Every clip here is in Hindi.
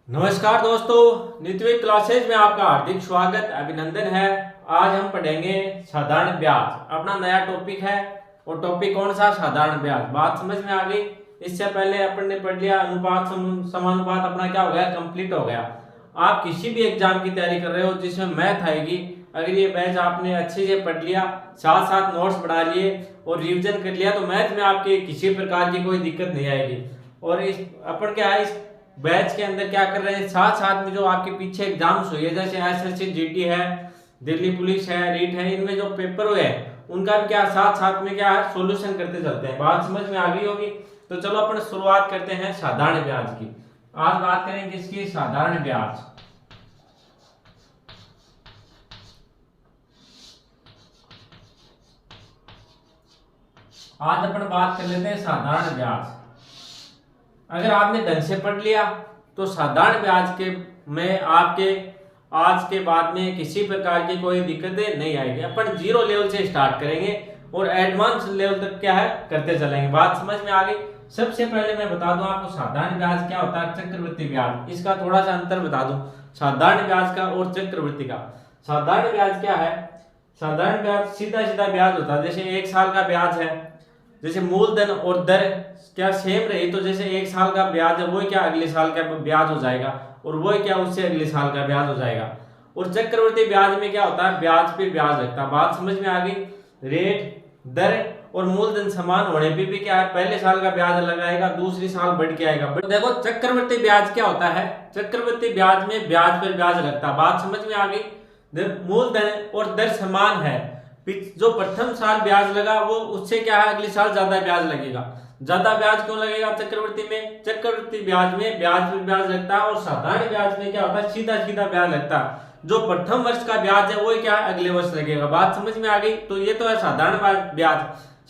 नमस्कार दोस्तों, नित्य क्लासेज में आपका हार्दिक स्वागत अभिनंदन है। आज हम पढ़ेंगे साधारण ब्याज। अपना नया टॉपिक है और टॉपिक कौन सा? साधारण ब्याज। बात समझ में आ गई? इससे पहले अपन ने पढ़ लिया अनुपात समानुपात, अपना क्या हो गया? कंप्लीट हो गया। आप किसी भी एग्जाम की तैयारी कर रहे हो जिसमें मैथ आएगी, अगर ये बैच आपने अच्छे से पढ़ लिया, साथ साथ नोट्स बढ़ा लिए और रिविजन कर लिया, तो मैथ में आपके किसी प्रकार की कोई दिक्कत नहीं आएगी। और इस अपन क्या है, इस बैच के अंदर क्या कर रहे हैं, साथ साथ में जो आपके पीछे एग्जाम्स हुए जैसे एसएससी जीटी है, दिल्ली पुलिस है, रीट है, इनमें जो पेपर हुए हैं उनका भी क्या साथ साथ में क्या है, सॉल्यूशन करते चलते हैं। बात समझ में आ गई होगी। तो चलो अपन शुरुआत करते हैं साधारण ब्याज की। आज बात करेंगे इसकी साधारण ब्याज। आज अपन बात कर लेते हैं साधारण ब्याज। अगर आपने ढंग से पढ़ लिया तो साधारण ब्याज के में आपके आज के बाद में किसी प्रकार की कोई दिक्कतें नहीं आएगी। अपन जीरो लेवल से स्टार्ट करेंगे और एडवांस लेवल तक क्या है करते चलेंगे। बात समझ में आ गई। सबसे पहले मैं बता दूं आपको साधारण ब्याज क्या होता है, चक्रवृद्धि ब्याज। इसका थोड़ा सा अंतर बता दूं साधारण ब्याज का और चक्रवृद्धि का। साधारण ब्याज क्या है? साधारण ब्याज सीधा सीधा ब्याज होता है। जैसे एक साल का ब्याज है, जैसे मूलधन और दर क्या सेम रही तो जैसे एक साल का ब्याज है वो क्या अगले साल का ब्याज हो जाएगा, और वो क्या उससे अगले साल का ब्याज हो जाएगा। और चक्रवृद्धि ब्याज में क्या होता है, ब्याज पे ब्याज लगता है। बात समझ में आ गई। रेट, दर और मूलधन समान होने पे भी क्या है, पहले साल का ब्याज लगाएगा, दूसरी साल बढ़ के आएगा। बट देखो चक्रवृद्धि ब्याज क्या होता है, चक्रवृद्धि ब्याज में ब्याज पर ब्याज लगता है। बात समझ में आ गई। मूलधन और दर समान है, जो प्रथम साल ब्याज लगा वो उससे क्या है अगले साल ज्यादा ब्याज लगेगा। ज्यादा ब्याज क्यों लगेगा चक्रवृद्धि में? चक्रवृद्धि ब्याज में ब्याज पर ब्याज लगता है और साधारण ब्याज में क्या होता है, सीधा सीधा ब्याज लगता है। जो प्रथम वर्ष का ब्याज है वो क्या है अगले वर्ष लगेगा। बात समझ में आ गई। तो ये तो है साधारण ब्याज।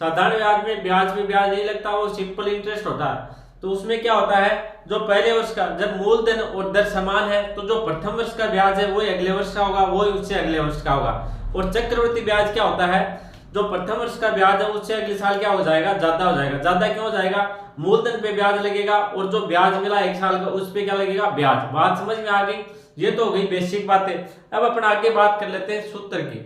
साधारण ब्याज में ब्याज पे ब्याज नहीं लगता, वो सिंपल इंटरेस्ट होता है। तो उसमें क्या होता है, जो पहले वर्ष का जब मूलधन और दर समान है तो जो प्रथम वर्ष का ब्याज है वो अगले वर्ष का होगा, वो उससे अगले वर्ष का होगा। और चक्रवृद्धि ब्याज क्या होता है, जो प्रथम वर्ष का ब्याज है उससे अगले साल क्या हो जाएगा, ज्यादा हो जाएगा। ज्यादा क्यों हो जाएगा? मूलधन पे ब्याज लगेगा और जो ब्याज मिला एक साल का उस पे क्या लगेगा, ब्याज। बात समझ में आ गई। ये तो हो गई बेसिक बातें। अब अपन आगे बात कर लेते हैं सूत्र की।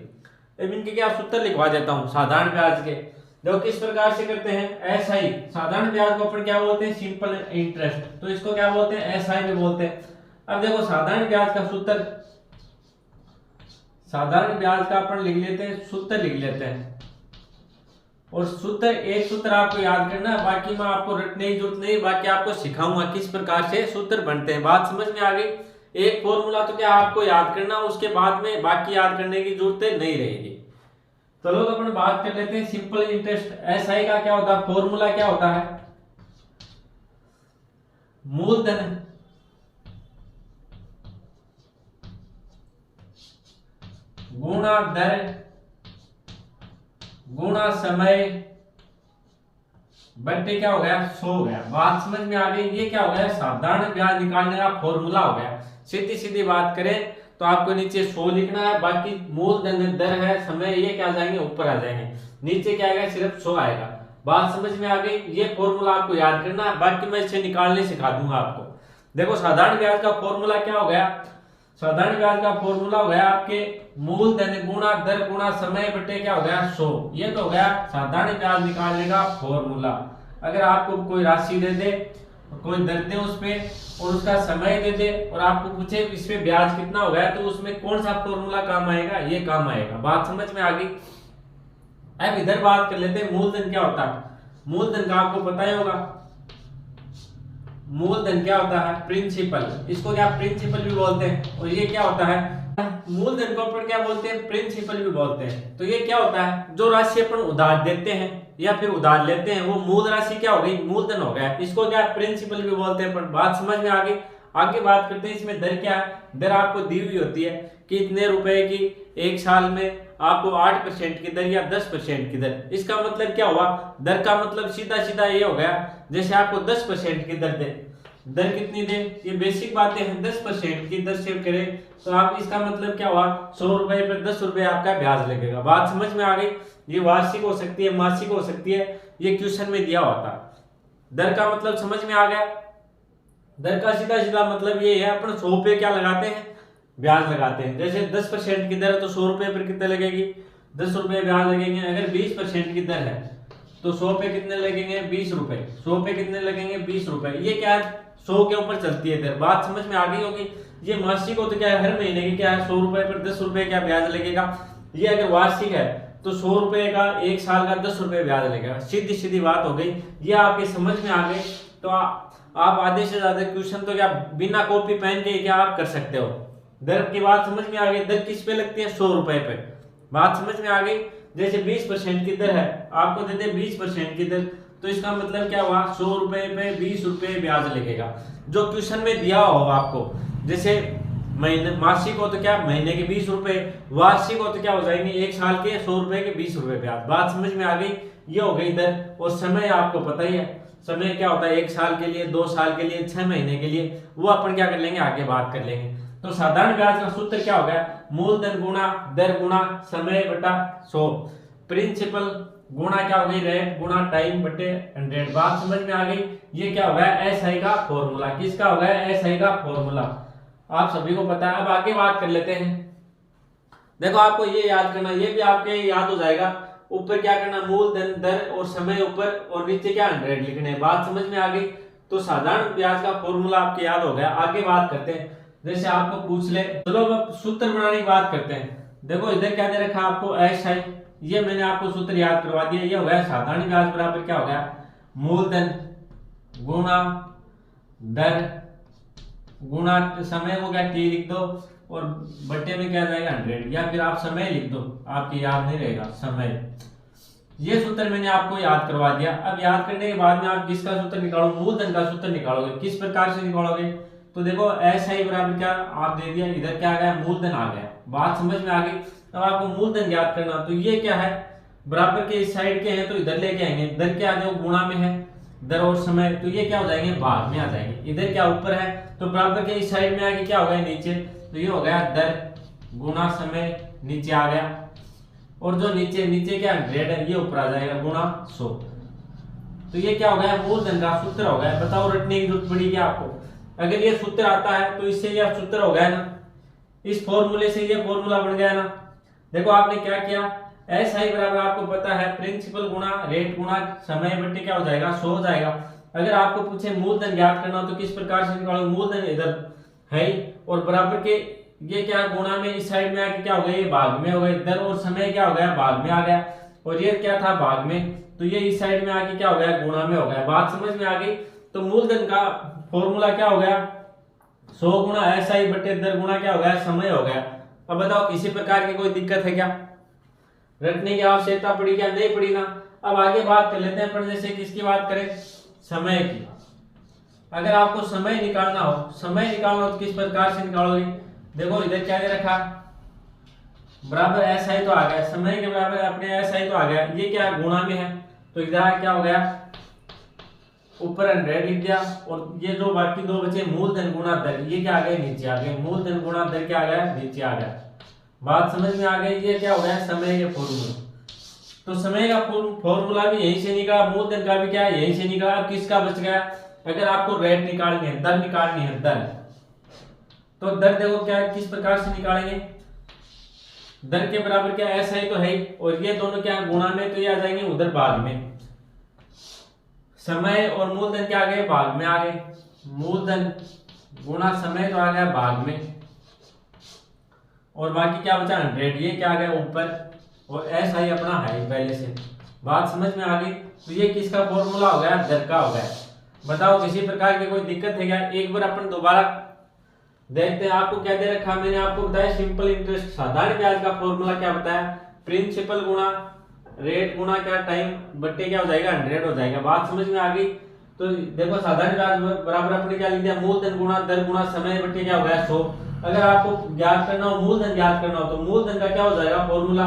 अब इनके क्या सूत्र लिखवा देता हूं साधारण ब्याज के। देखो किस प्रकार से करते हैं, एसआई। साधारण ब्याज को अपन क्या बोलते हैं, सिंपल इंटरेस्ट। तो इसको क्या बोलते हैं, एसआई भी बोलते हैं। अब देखो साधारण ब्याज का सूत्र, साधारण ब्याज का अपन लिख लेते हैं, सूत्र लिख लेते हैं। और सूत्र एक सूत्र आपको याद करना है, बाकी मैं आपको रटने की जरूरत नहीं, बाकी आपको सिखाऊंगा किस प्रकार से सूत्र बनते हैं। बात समझ में आ गई। एक फॉर्मूला तो क्या आपको याद करना, उसके बाद में बाकी याद करने की जरूरत नहीं रहेगी। चलो तो अपन बात कर लेते हैं सिंपल इंटरेस्ट। एसआई का क्या होता है, फॉर्मूला क्या होता है, मूलधन गुणा दर गुणा समय बट्टे क्या हो गया, 100 हो गया। बात समझ में आ गई। ये क्या हो गया, साधारण ब्याज निकालने का फॉर्मूला हो गया। सीधी सीधी बात करें तो आपको नीचे 100 लिखना है, बाकी मूलधन दर है समय ये क्या आ जाएंगे, ऊपर आ जाएंगे। नीचे क्या आएगा, सिर्फ 100 आएगा। बात समझ में आ गई। ये फॉर्मूला आपको याद करना है, बाकी मैं इसे निकालने सिखा दूंगा आपको। देखो साधारण ब्याज का फॉर्मूला क्या हो गया, साधारण ब्याज का फॉर्मूला हो गया आपके मूलधन गुणा दर गुणा समय बटे क्या हो गया, 100। ये तो हो गया साधारण ब्याज निकालने का फॉर्मूला। अगर आपको कोई राशि दे दे, कोई दर दे उस पे और उसका समय दे दे और आपको पूछे इस पे ब्याज कितना हो गया, तो उसमें कौन सा फॉर्मूला काम आएगा, ये काम आएगा। बात समझ में आ गई। अब इधर बात कर लेते हैं मूलधन क्या होता है। मूलधन का आपको पता ही होगा, मूलधन क्या होता है, प्रिंसिपल। इसको क्या प्रिंसिपल भी बोलते हैं। और ये क्या होता है, मूलधन को अपन क्या बोलते हैं, प्रिंसिपल भी बोलते हैं। तो ये क्या होता है, जो राशि अपन उधार देते हैं या फिर उधार लेते हैं वो मूल राशि क्या हो गई, मूलधन हो गया। इसको क्या प्रिंसिपल भी बोलते हैं। अपन बात समझ में आ गई। आगे बात करते हैं इसमें दर क्या है। दर आपको दी हुई होती है कि इतने रुपए की एक साल में आपको 8% की दर या 10% की दर। इसका मतलब क्या हुआ, दर का मतलब सीधा सीधा ये हो गया, जैसे आपको 10% की दर दे, दर कितनी दे, ये बेसिक बातें हैं। 10% की दर से करें तो आप इसका मतलब क्या हुआ, 100 रुपए पर 10 रुपए आपका ब्याज लगेगा। बात समझ में आ गई। ये वार्षिक हो सकती है, मासिक हो सकती है, ये क्वेश्चन में दिया होता। दर का मतलब समझ में आ गया। दर का सीधा सीधा मतलब ये है, अपन 100 पे क्या लगाते हैं, ब्याज लगाते हैं। जैसे 10% की दर है तो 100 रुपए पर कितने लगेगी, 10 रुपए ब्याज लगेंगे। अगर 20% की दर है तो 100 पे कितने लगेंगे, 20 रुपए। 100 पे कितने लगेंगे, 20 रुपए। ये क्या है, 100 के ऊपर चलती है दर। बात समझ में आ गई होगी। ये मासिक हो तो क्या है, हर महीने की क्या है, 100 रुपए पर 10 रुपए क्या ब्याज लगेगा। ये अगर वार्षिक है तो 100 रुपए का एक साल का 10 रुपए ब्याज लगेगा। सीधी सीधी बात हो गई। ये आपके समझ में आ गई तो आप आधे से ज्यादा क्वेश्चन तो क्या बिना कॉपी पेन के क्या आप कर सकते हो। दर की बात समझ में आ गई। दर किस पे लगती है, 100 रुपए पे। बात समझ में आ गई। जैसे 20% की दर है, आपको देते 20% की दर, तो इसका मतलब क्या हुआ, 100 रुपए पे 20 रुपए ब्याज लगेगा। जो क्वेश्चन में दिया हो आपको, जैसे महीने मासिक हो तो क्या महीने के 20 रुपए, वार्षिक हो तो क्या हो जाएंगे, एक साल के 100 रुपए के 20 रुपए ब्याज। बात समझ में आ गई। ये हो गई दर। और समय आपको पता ही है, समय क्या होता है, 1 साल के लिए, 2 साल के लिए, 6 महीने के लिए, वो अपन क्या कर लेंगे, आगे बात कर लेंगे। तो साधारण ब्याज का सूत्र क्या हो गया, मूलधन गुणा दर गुणा समय बटा 100। प्रिंसिपल गुणा क्या हो गई, रेट गुणा टाइम बटे 100। बात समझ में आ गई। ये क्या हो गया, एसआई का फॉर्मूला। किसका हो गया, एसआई का फॉर्मूला। आप सभी को पता है। अब आगे बात कर लेते हैं। देखो आपको ये याद करना, ये भी आपके याद हो जाएगा। ऊपर क्या करना, मूलधन दर और समय ऊपर, और नीचे क्या 100 लिखने। बात समझ में आ गई। तो साधारण ब्याज का फॉर्मूला आपके याद हो गया। आगे बात करते हैं। जैसे आपको पूछ ले, चलो अब सूत्र बनाने की बात करते हैं। देखो इधर क्या दे रखा आपको, एसआई। ये मैंने आपको सूत्र याद करवा दिया। ये हो गया साधारण ब्याज बराबर क्या हो गया, मूलधन गुणा दर गुणा समय को क्या टी लिख दो, और बट्टे में क्या जाएगा 100, या फिर आप समय लिख दो, आपकी याद नहीं रहेगा समय। ये सूत्र मैंने आपको याद करवा दिया। अब याद करने के बाद में आप किसका सूत्र निकालो, मूलधन का सूत्र निकालोगे। किस प्रकार से निकालोगे, तो देखो एसआई बराबर क्या आप दे दिया, इधर क्या आ गया, मूलधन आ गया। बात समझ में आ गई। अब आपको मूलधन ज्ञात करना, तो ये क्या है, बराबर के इस साइड के हैं तो इधर लेके आएंगे। दर क्या आ गुणा में है, दर और समय, तो ये क्या हो जाएंगे, भाग में आ जाएंगे। इधर क्या ऊपर है तो बराबर के इस साइड में आके क्या हो गया, नीचे। तो ये हो गया दर गुणा समय, नीचे आ गया। और जो नीचे नीचे क्या 100 है, ये ऊपर आ जाएगा गुणा 100। तो ये क्या हो गया, मूलधन का सूत्र हो गया। बताओ रटने की जरूरत पड़ी क्या आपको। अगर ये सूत्र आता है तो इससे ये सूत्र हो गया ना, इस फॉर्मूले से ये फॉर्मूला बन गया ना। देखो आपने क्या किया, एस आई बराबर आपको पता है प्रिंसिपल गुणा रेट गुणा समय बट्टे क्या हो जाएगा, 100 हो जाएगा। अगर आपको पूछे मूलधन ज्ञात करना हो तो किस प्रकार से निकालोगे, मूलधन इधर है और बराबर के ये क्या गुणा में इस साइड में आके क्या हो गया, ये भाग में हो गया। दर और समय क्या हो गया, भाग में आ गया। और ये क्या था, भाग में, तो ये इस साइड में आके क्या हो गया, गुणा में हो गया। बात समझ में आ गई। तो मूलधन का फॉर्मूला क्या हो गया, 100 गुणा एस आई बटे दर गुणा क्या हो गया, समय हो गया। अब बताओ किसी प्रकार की कोई दिक्कत है क्या, रटने की आवश्यकता पड़ी क्या, नहीं पड़ी ना। अब आगे बात कर लेते हैं। पर जैसे किसकी बात करें, समय की। अगर आपको समय निकालना हो, समय निकालना हो तो किस प्रकार से निकालोगे। देखो इधर क्या दे रखा, बराबर एस आई तो आ गया, समय के बराबर अपने एस आई तो आ गया। ये क्या गुणा में है तो इधर क्या हो गया, ऊपर 100 लिख दिया। और ये जो बाकी दो बचे मूलधन गुणा दर, ये क्या आ गए, नीचे आ गए। मूलधन गुणा दर क्या आ गया, नीचे आ गया। बात समझ में आ गई। ये क्या हो गया, समय के फॉर्मूला। तो समय का फॉर्मूला भी यहीं से निकला, मूलधन का भी क्या यहीं से निकला। अब किसका बच गया, अगर आपको रेट निकालनी है, दर निकालनी है, दर, तो दर देखो क्या किस प्रकार से निकालेंगे। दर के बराबर क्या ऐसा ही तो है ही, और ये दोनों क्या गुणा में, तो ये आ जाएंगे उधर भाग में। समय और मूलधन क्या आ गए, भाग में आ गए। मूलधन गुणा समय तो आ गया भाग में, और बाकी क्या बचा 100, ये क्या आ गया ऊपर, और ऐसा ही अपना है पहले से। बात समझ में आ गई। तो ये किसका फॉर्मूला हो गया, दर का हो गया। बताओ किसी प्रकार की कोई दिक्कत है क्या। एक बार अपन दोबारा देखते हैं। आपको क्या दे रखा, मैंने आपको बताया सिंपल इंटरेस्ट, साधारण ब्याज का फॉर्मूला क्या बताया, प्रिंसिपल गुणा रेट गुणा क्या टाइम बट्टे क्या हो जाएगा, 100 हो जाएगा। बात समझ में आ गई। तो देखो साधारण ब्याज बराबर अपने क्या लिख दिया, मूलधन गुणा दर गुणा समय बट्टे क्या हो गया 100। अगर आपको ज्ञात करना हो, मूलधन ज्ञात करना हो, तो मूलधन का क्या हो जाएगा फॉर्मूला।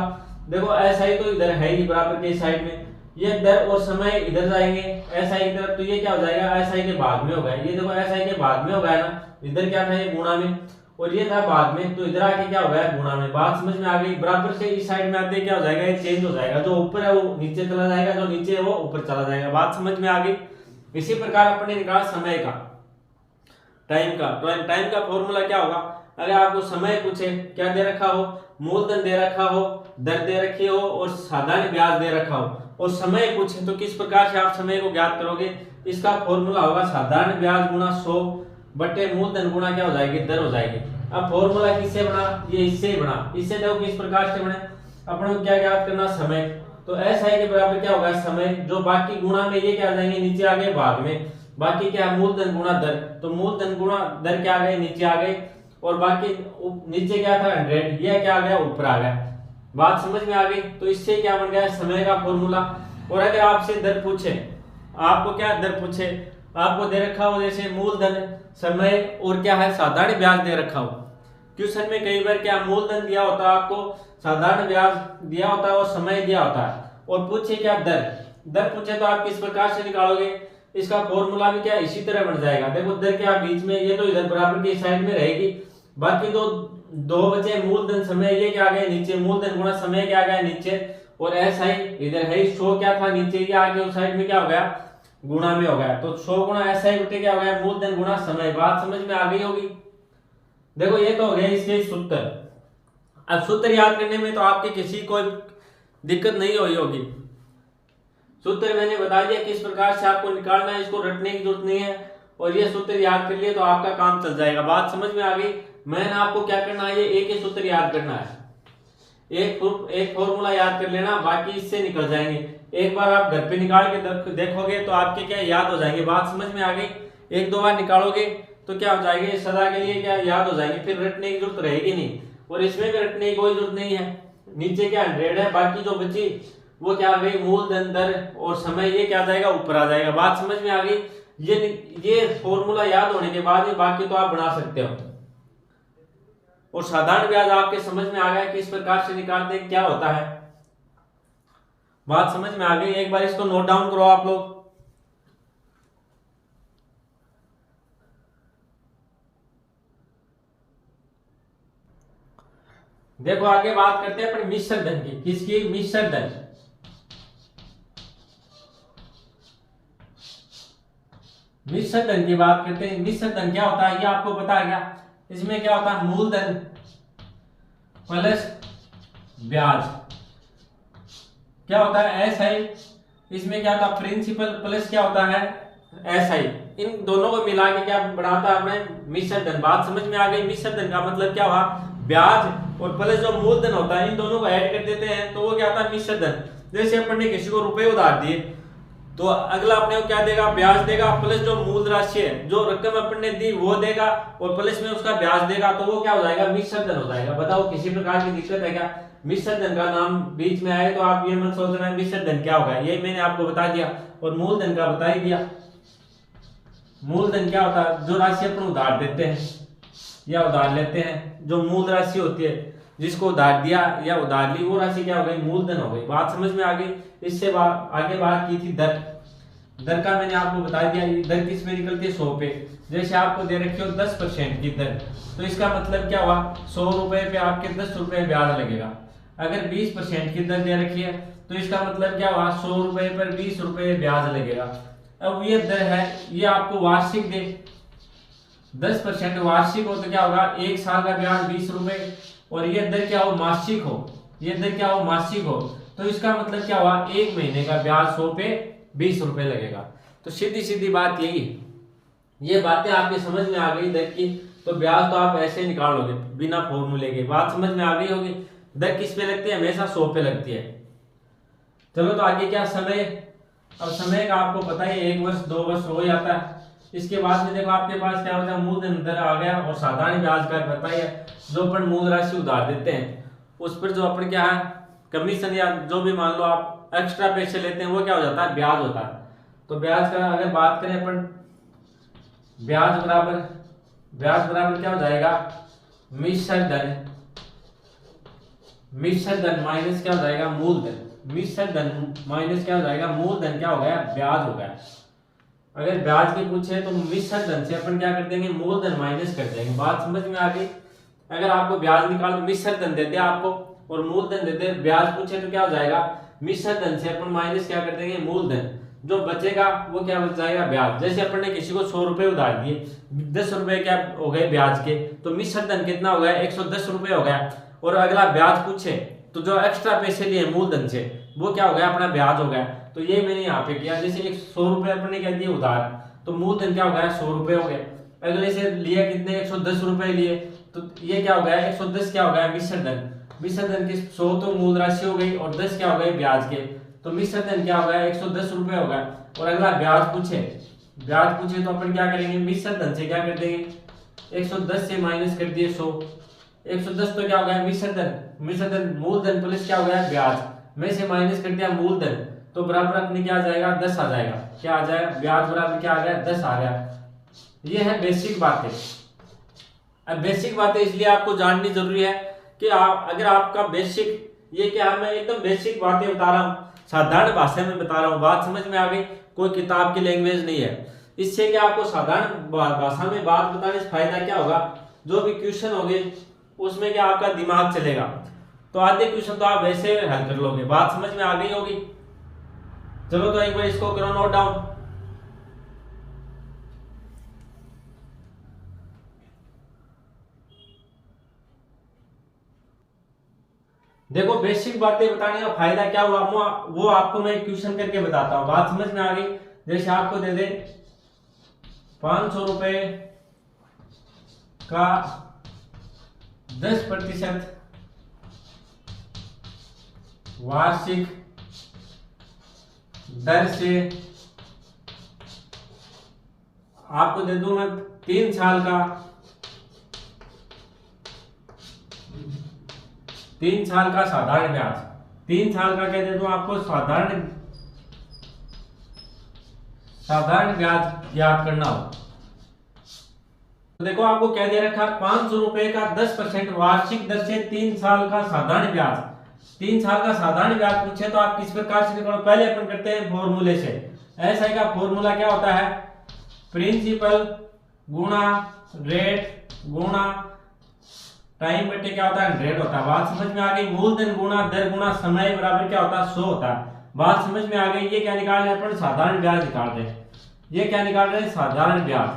देखो ऐसा ही तो इधर है ही बराबर के साइड में, ये दर और समय इधर जाएंगे, ऐसा ही इधर, तो ये क्या हो जाएगा, ऐसा ही के भाग में हो गया। ये देखो ऐसा ही के भाग में हो गया ना, इधर क्या था ये गुणा में, और ये था भाग में, तो इधर आके क्या हो गया गुणा में। बात समझ में आ गई। बराबर से इस साइड में आते क्या हो जाएगा, ये चेंज हो जाएगा। जो ऊपर है वो नीचे चला जाएगा, जो नीचे है वो ऊपर चला जाएगा। बात समझ में आ गई। इसी प्रकार अपने निकाला समय का। टाइम का। तो टाइम का फॉर्मूला क्या होगा, अगर आपको समय पूछे, क्या दे रखा हो, मूलधन दे रखा हो, दर दे रखी हो और साधारण ब्याज दे रखा हो, और समय पूछे तो किस प्रकार से आप समय को ज्ञात करोगे, इसका फॉर्मूला होगा साधारण ब्याज गुणा 100 बटे मूलधन गुणा क्या हो जाएगी, दर हो जाएगी। अब फॉर्मूला किससे बना, ये इससे ही बना। इससे देखो किस प्रकार से बने, अपने को क्या ज्ञात करना, समय। तो ऐसा है कि बराबर क्या होगा, समय, जो बाकी गुणा में ये क्या आ जाएंगे, नीचे आ गए भाग में, बाकी क्या है, मूलधन गुणा दर, तो मूलधन गुणा दर क्या आ गए, नीचे आ गए, और बाकी नीचे क्या था 100, ये क्या आ गया, ऊपर आ गया। बात समझ में आ गई। तो इससे क्या बन गया, समय का फॉर्मूला। और अगर आपसे दर पूछे, आपको क्या दर पूछे, आपको दे रखा हो जैसे मूलधन, समय और क्या है, साधारण ब्याज दे रखा हो। क्वेश्चन में कई बार क्या मूलधन दिया होता है आपको, साधारण ब्याज दिया होता है और समय दिया होता है, और पूछे क्या दर, दर पूछे तो आप किस प्रकार से निकालोगे, इसका फॉर्मूला भी क्या इसी तरह बन जाएगा। देखो दर क्या बीच में, ये तो इधर बराबर की साइड में रहेगी, बाकी तो दो बचे मूलधन समय, ये क्या आ गए नीचे, मूलधन गुणा समय क्या आ गया नीचे, और ऐसा ही इधर है 100 क्या था नीचे, ये आगे उस साइड में क्या हो गया, गुणा में हो गया। तो 100 गुणा ऐसा ही बटे क्या हो गया, मूलधन गुणा समय। बात समझ में आ गई होगी। देखो ये तो हो गया इसके सूत्र। अब सूत्र याद करने में तो आपके किसी को दिक्कत नहीं हुई होगी। सूत्र मैंने बता दिया किस प्रकार से आपको निकालना है, इसको रटने की जरूरत नहीं है, और ये सूत्र याद कर लिए तो आपका काम चल जाएगा। बात समझ में आ गई। मैंने आपको क्या करना है, ये एक ही सूत्र याद करना है, एक फॉर्मूला याद कर लेना, बाकी इससे निकल जाएंगे। एक बार आप घर पे निकाल के देखोगे तो आपके क्या याद हो जाएंगे। बात समझ में आ गई। एक दो बार निकालोगे तो क्या हो जाएंगे, सदा के लिए क्या याद हो जाएंगे, फिर रटने की जरूरत रहेगी नहीं। और इसमें भी रटने की कोई जरूरत नहीं है। नीचे क्या 100 है, बाकी जो बची वो क्या आ गई, मूलधन दर और समय, ये क्या आ जाएगा, ऊपर आ जाएगा। बात समझ में आ गई। ये फॉर्मूला याद होने के बाद ही बाकी तो आप बना सकते हो। और साधारण ब्याज आपके समझ में आ गया किस प्रकार से निकालते हैं, क्या होता है। बात समझ में आ गई। एक बार इसको नोट डाउन करो आप लोग। देखो आगे बात करते हैं अपने मिश्र धन की। किसकी, मिश्र धन। मिश्र धन की बात करते हैं। मिश्र धन क्या होता है, ये आपको पता है क्या। इसमें क्या होता है, मूलधन प्लस ब्याज क्या होता है, SI। इसमें क्या होता है, प्रिंसिपल प्लस क्या होता है, SI। इन दोनों को मिला के क्या बनाता है अपने मिश्र धन। बात समझ में आ गई। मिश्र धन का मतलब क्या हुआ, ब्याज और प्लस जो मूलधन होता है इन दोनों को ऐड कर देते हैं तो वो क्या होता है, मिश्र धन। जैसे अपन ने किसी को रुपए उधार दिए तो अगला अपने को क्या देगा, ब्याज देगा, प्लस जो मूल राशि है, जो रकम अपन ने दी वो देगा, और प्लस में उसका ब्याज देगा, तो वो क्या हो जाएगा, मिश्र धन हो जाएगा। बताओ किसी प्रकार की दिक्कत है क्या। मिश्र धन का नाम बीच में आए तो आप ये मत सोच रहे हैं मिश्र धन क्या होगा, ये मैंने आपको बता दिया। और मूलधन का बता ही दिया। मूलधन क्या होता है, जो राशि अपन उधार देते हैं या उधार लेते हैं, जो मूल राशि होती है, जिसको उधार दिया या उधार ली, वो राशि क्या हो गई, मूलधन हो गई। बात समझ में आ गई। इससे आगे बात की थी दर। दर का मैंने आपको बता दिया। दर किस में निकलती है, 100 पे। जैसे आपको दे रखी हो 10% की दर, तो इसका मतलब क्या हुआ, 100 रुपए पे आपके 10 रुपए ब्याज लगेगा। अगर 20% की दर दे रखी है तो इसका मतलब क्या हुआ, 100 रुपए पर 20 रुपए ब्याज लगेगा। अब ये दर है, ये आपको वार्षिक दे, 10% वार्षिक हो तो क्या होगा, एक साल का ब्याज 20 रुपए, और ये दर क्या हो, मासिक हो, ये दर क्या हो, मासिक हो, तो इसका मतलब क्या हुआ, एक महीने का ब्याज 100 पे 20 रुपए लगेगा। तो सीधी सीधी बात यही है। ये बातें आपकी समझ में आ गई दर की, तो ब्याज तो आप ऐसे निकाल लोगे बिना फॉर्मूले के। बात समझ में आ गई होगी। दर किस पे लगती है, हमेशा 100 पे लगती है। चलो तो आगे क्या, समय। अब समय का आपको पता है 1 वर्ष 2 वर्ष हो जाता है। इसके बाद में देखो आपके पास क्या होता है, मूलधन दर आ गया, और साधारण ब्याज का पता ही है, जो अपन मूल राशि उधार देते हैं उस पर जो अपन क्या है, कमीशन या जो भी मान लो आप एक्स्ट्रा पैसे लेते हैं, वो क्या हो जाता है, ब्याज होता है। तो ब्याज का अगर बात करें अपन, ब्याज बराबर क्या हो जाएगा, मिश्र धन। मिश्र धन माइनस क्या हो जाएगा, मूलधन। मिश्र धन माइनस क्या हो जाएगा, मूलधन क्या हो गया, ब्याज हो गया। अगर ब्याज की पूछे तो मिश्र धन से अपन क्या कर देंगे, मूलधन माइनस कर देंगे। बात समझ में आ गई। अगर आपको ब्याज निकाल, मिश्र धन देते आपको और मूलधन देते, ब्याज पूछे तो क्या हो जाएगा, मिश्र धन से अपन माइनस क्या कर देंगे, मूलधन। जो बचेगा वो क्या बच जाएगा, ब्याज। जैसे अपन ने किसी को 100 रुपए उधार दिए, 10 रुपए क्या हो गए ब्याज के, तो मिश्र धन कितना हो गया, 110 रुपए हो गया। और अगला ब्याज पूछे तो जो एक्स्ट्रा पैसे लिए मूलधन से वो क्या हो गया, अपना ब्याज हो गया। तो ये मैंने यहाँ पे किया, जैसे 100 रुपए अपन ने क्या दिए उधार, तो मूलधन क्या हो गया, 100 रुपए हो गए। अगले से लिए कितने, 110 रुपए लिए, तो ये क्या हो गया, 110 क्या हो गया, मिश्र धन। मिश्र धन की 100 तो मूल राशि हो गई और 10 क्या हो गए ब्याज के, तो मिश्र धन क्या हो गया, 110 रुपए हो गया। और अगला ब्याज पूछे तो अपन क्या करेंगे, मिश्र धन से क्या कर देंगे, 110 से माइनस कर दिए 100, 110 तो क्या हो गया मिश्र धन मूलधन प्लस क्या हो गया ब्याज, में से माइनस कर दिया मूलधन, तो बराबर अपने क्या आ जाएगा, 10 आ जाएगा। क्या आ जाएगा, ब्याज बराबर क्या आ गया, 10 आ गया। ये है बेसिक बातें। अब बेसिक बातें इसलिए आपको जाननी जरूरी है कि आप अगर आपका बेसिक, ये क्या मैं एकदम बेसिक बातें बता रहा हूँ, साधारण भाषा में बता रहा हूँ, बात समझ में आ गई, कोई किताब की लैंग्वेज नहीं है। इससे क्या आपको साधारण भाषा में बात बताने से फायदा क्या होगा, जो भी क्वेश्चन होंगे उसमें क्या आपका दिमाग चलेगा। तो आधे क्वेश्चन तो आप वैसे हल कर लोगे, बात समझ में आ गई होगी। चलो तो एक बार इसको करो नोट डाउन। देखो बेसिक बातें बताने का फायदा क्या हुआ, वो आपको मैं क्वेश्चन करके बताता हूँ, बात समझ में आ गई। जैसे आपको दे दे 500 रुपए का 10% वार्षिक दर से, आपको दे दूं मैं 3 साल का 3 साल का साधारण ब्याज, 3 साल का क्या दे दूं आपको, साधारण ब्याज याद करना हो। तो देखो आपको क्या दे रखा, 500 रुपए का 10% वार्षिक दर से 3 साल का साधारण ब्याज। 3 साल का साधारण ब्याज पूछे तो आप किस प्रकार से निकालो, पहले अपन करते हैं फॉर्मूले से। ऐसा का फॉर्मूला क्या होता है, प्रिंसिपल गुणा रेट गुणा टाइम बटे क्या होता है, रेट होता है। बात समझ में आ गई। मूलधन गुणा दर गुणा समय बराबर क्या होता है, 100 होता है। बात समझ में आ गई। ये क्या निकाल रहे हैं अपन, साधारण ब्याज निकाल रहे हैं। ये क्या निकाल रहे हैं, साधारण ब्याज।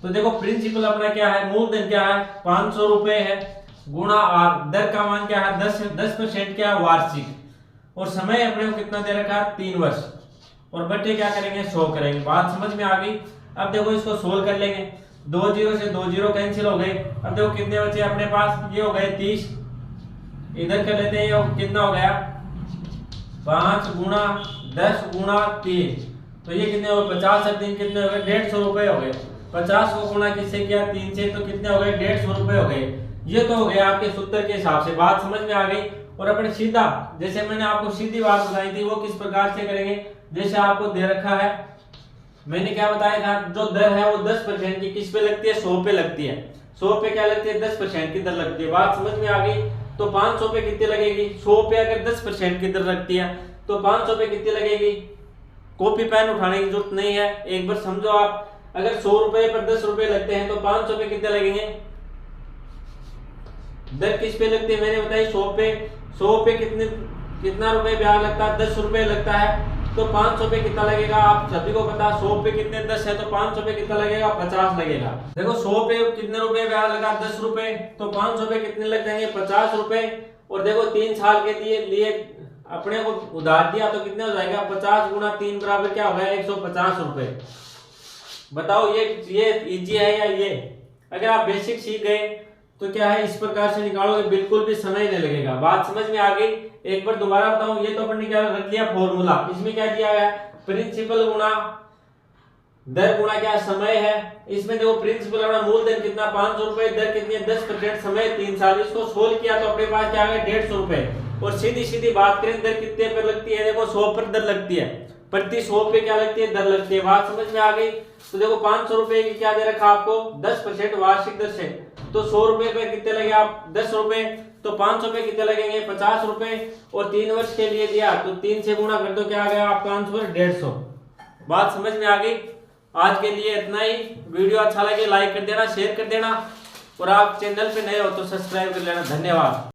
तो देखो प्रिंसिपल अपना क्या है, मूलधन क्या है 500 रुपए है, गुणा आर, दर का मान क्या है 10% क्या है वार्षिक, और समय अपने को कितना दे रखा है 3 वर्ष, और बटे क्या करेंगे 100 करेंगे। बात समझ में आ गई। अब देखो इसको सोल्व कर लेंगे, 2 जीरो से 2 जीरो कैंसिल हो गए। अब देखो कितने बचे अपने पास, ये हो गए 30, इधर कर लेते हैं, ये कितना हो गया 5 गुणा 10 गुणा 3, तो ये कितने हो गए 50 और 3 कितने हो गए 150 रुपए हो गए। 50 को गुणा किससे किया 3 से, तो कितने हो गए 150 रुपए हो गए। ये तो हो गया आपके सूत्र के हिसाब से। बात समझ में आ गई। और अपन सीधा, जैसे मैंने आपको सीधी बात बताई थी, वो किस प्रकार से करेंगे, जैसे आपको दे रखा है, मैंने क्या बताया था, जो दर है वो 10% की किस पे लगती है, 100 पे लगती है। 100 पे क्या लगती है 10% की दर लगती है। बात समझ में आ गई। तो 500 पे कितनी लगेगी, 100 पे अगर 10% की दर लगती है तो 500 पे कितनी लगेगी। कॉपी पेन उठाने की जरूरत नहीं है, एक बार समझो आप। अगर 100 रुपए पर 10 रुपए लगते हैं तो 500 पे कितने लगेंगे, दर किस पे लगती है मैंने बताई 100 पे कितना रुपए ब्याज लगता है, 10 रुपए लगता है। तो 500 पे कितना लगेगा, आप सभी को पता 100 पे कितने 10 है, तो 500 पे कितना लगेगा 50 लगेगा। देखो 100 पे कितने रुपए ब्याज लगा 10 रुपए, तो 500 पे कितने लग जाएंगे 50 रुपए। और देखो 3 साल के लिए अपने को उधार दिया तो कितने हो जाएगा 50 गुणा 3 बराबर क्या होगा 150 रुपए। बताओ ये इजी है या ये। अगर आप बेसिक सीख गए तो क्या है, इस प्रकार से निकालोगे बिल्कुल भी समय नहीं लगेगा। बात समझ में आ गई। एक बार दोबारा बताऊं, ये तो अपन ने क्या रख लिया फॉर्मूला, इसमें क्या दिया है प्रिंसिपल गुणा दर गुणा क्या समय है। इसमें देखो प्रिंसिपल अपना मूलधन कितना 500 रुपए, दर कितनी है 10%, समय 3 साल। इसको सोल्व किया तो अपने पास क्या आ गया 150 रुपए। और सीधी सीधी बात करें दर कितने पर लगती है, देखो 100 पर दर लगती है, प्रति 100 पे क्या लगती है दर लगती है। बात समझ में आ गई। तो देखो 500 रुपए की क्या दे रखा आपको 10% वार्षिक दर से, तो 100 रुपए पे कितने लगे आप 10 रुपए, तो 500 पे कितने लगेंगे 50 रुपए। और 3 वर्ष के लिए दिया तो 3 से गुणा कर दो, क्या आ गया आपका आंसर 150। बात समझ में आ गई। आज के लिए इतना ही। वीडियो अच्छा लगे लाइक कर देना, शेयर कर देना, और आप चैनल पे नए हो तो सब्सक्राइब कर लेना। धन्यवाद।